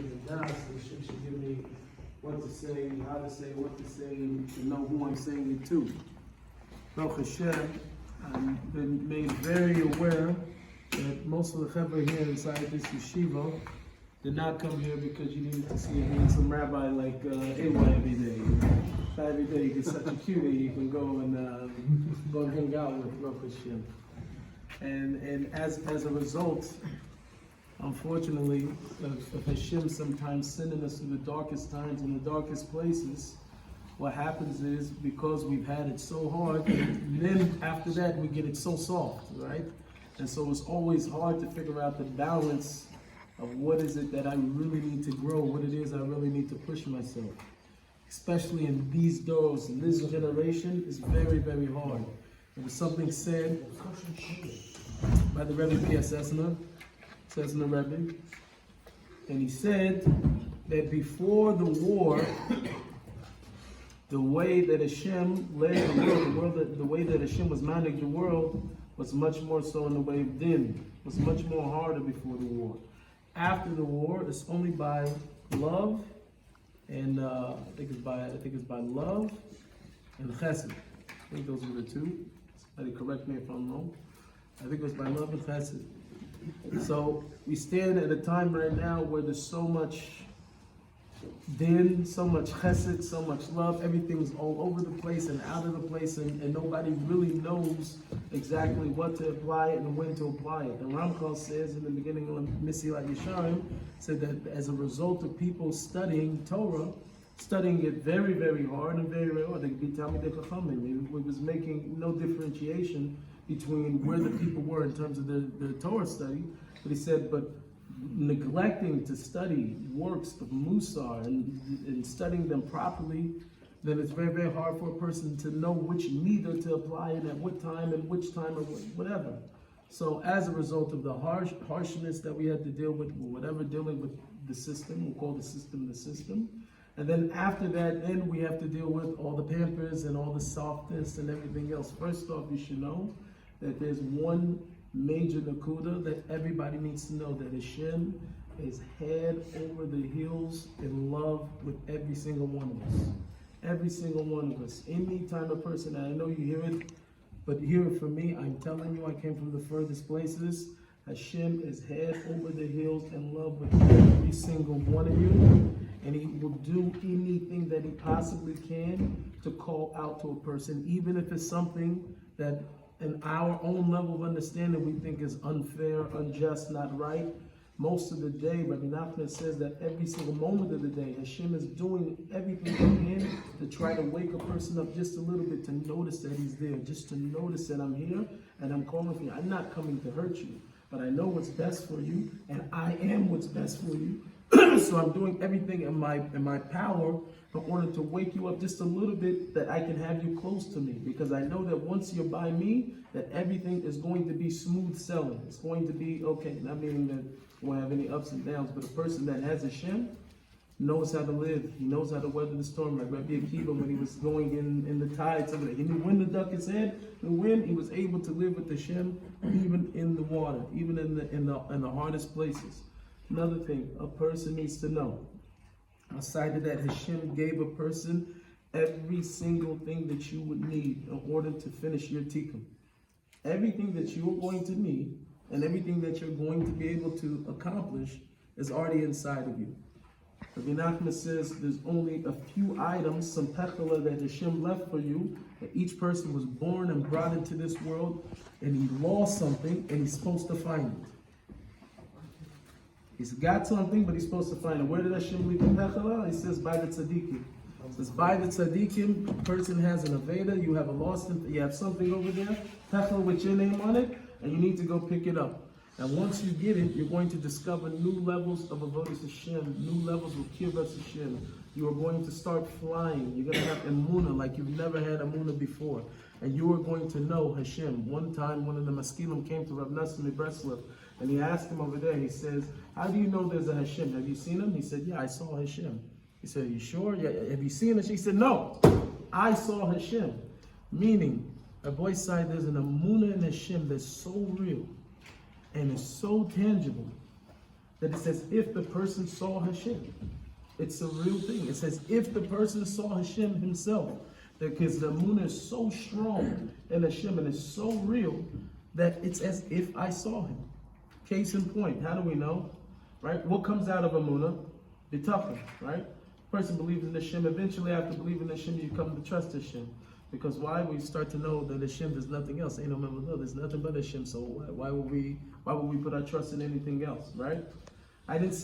give the das, so Hashem should give me what to say, how to say, what to say, and to know who I'm saying it to. Baruch Hashem, I've been made very aware that most of the Chevra here inside this yeshiva did not come here because you needed to see a handsome rabbi like R AY every day. Every day you get such a cutie, you can go and hang out with Baruch Hashem. And as a result, unfortunately, of Hashem sometimes sending us to the darkest times and the darkest places, what happens is, because we've had it so hard, and then after that we get it so soft, right? And so it's always hard to figure out the balance of what is it that I really need to grow, what it is I really need to push myself. Especially in these doors, in this generation, is very, very hard. There was something said by the Rebbe P.S. Esner Rebbe, and he said that before the war, the way that Hashem led the way that Hashem was managing the world was much more so in the way of din. It was much more harder before the war. After the war, it's only by love, and I think it's by love and chesed. I think those were the two. Somebody correct me if I'm wrong. I think it was by love and chesed. So we stand at a time right now where there's so much din, so much chesed, so much love. Everything's all over the place and out of the place, and nobody really knows exactly what to apply it and when to apply it. And Ramchal says in the beginning of Mesilat Yesharim, said that as a result of people studying Torah, studying it very, very hard and very, very hard, they could be Talmidei Chachamim. It was making no differentiation between where the people were in terms of the Torah study. But he said, but neglecting to study works of Musar and studying them properly, then it's very, very hard for a person to know which meter to apply and at what time and which time or whatever. So as a result of the harshness that we had to deal with, whatever, dealing with the system, we'll call the system. And then after that, then we have to deal with all the pampers and all the softness and everything else. First off, you should know that there's one major nakuda that everybody needs to know, that Hashem is head over the heels in love with every single one of us. Every single one of us. Anytime a person, and I know you hear it, but hear it from me, I'm telling you, I came from the furthest places. Hashem is head over the heels in love with every single one of you, and He will do anything that He possibly can to call out to a person, even if it's something that in our own level of understanding we think is unfair, unjust, not right. Most of the day, Rabbi Nachman says that every single moment of the day, Hashem is doing everything He can to try to wake a person up just a little bit, to notice that He's there, just to notice that I'm here and I'm calling for you. I'm not coming to hurt you, but I know what's best for you, and I am what's best for you. So I'm doing everything in my power in order to wake you up just a little bit, that I can have you close to me, because I know that once you're by me, that everything is going to be smooth sailing. It's going to be okay. Not meaning that we won't have any ups and downs, but a person that has Hashem knows how to live. He knows how to weather the storm. Like Rabbi Akiva, when he was going in the tides, he knew when to duck his head, and when he was able to live with Hashem, even in the water, even in the hardest places. Another thing a person needs to know, aside of that, Hashem gave a person every single thing that you would need in order to finish your tikkun. Everything that you're going to need and everything that you're going to be able to accomplish is already inside of you. Rabbi Nachman says there's only a few items, some techala that Hashem left for you, that each person was born and brought into this world, and he lost something and he's supposed to find it. He's got something, but he's supposed to find it. Where did Hashem leave the techala? He says by the tzaddikim. It says by the tzaddikim, a person has an aveda, you have a lost, you have something over there, techala with your name on it, and you need to go pick it up. And once you get it, you're going to discover new levels of avodas Hashem, new levels of kibbutz Hashem. You are going to start flying. You're going to have emunah like you've never had emunah before. And you are going to know Hashem. One time, one of the maskilim came to Rav Nissim Black, and he asked him over there, he says, how do you know there's a Hashem? Have you seen him? He said, yeah, I saw Hashem. He said, are you sure? Yeah, have you seen Hashem? He said, no, I saw Hashem. Meaning, a boy side, there's an emunah in Hashem that's so real and it's so tangible that it says if the person saw Hashem. It's a real thing. It says if the person saw Hashem himself, because the emunah is so strong in Hashem and it's so real that it's as if I saw him. Case in point, how do we know? Right? What comes out of emunah? Bitachon, right? Person believes in Hashem. Eventually, after believing in Hashem, you come to trust Hashem. Because why? We start to know that Hashem is nothing else. Ain't no member, no, there's nothing but Hashem. So why would we put our trust in anything else, right? I didn't see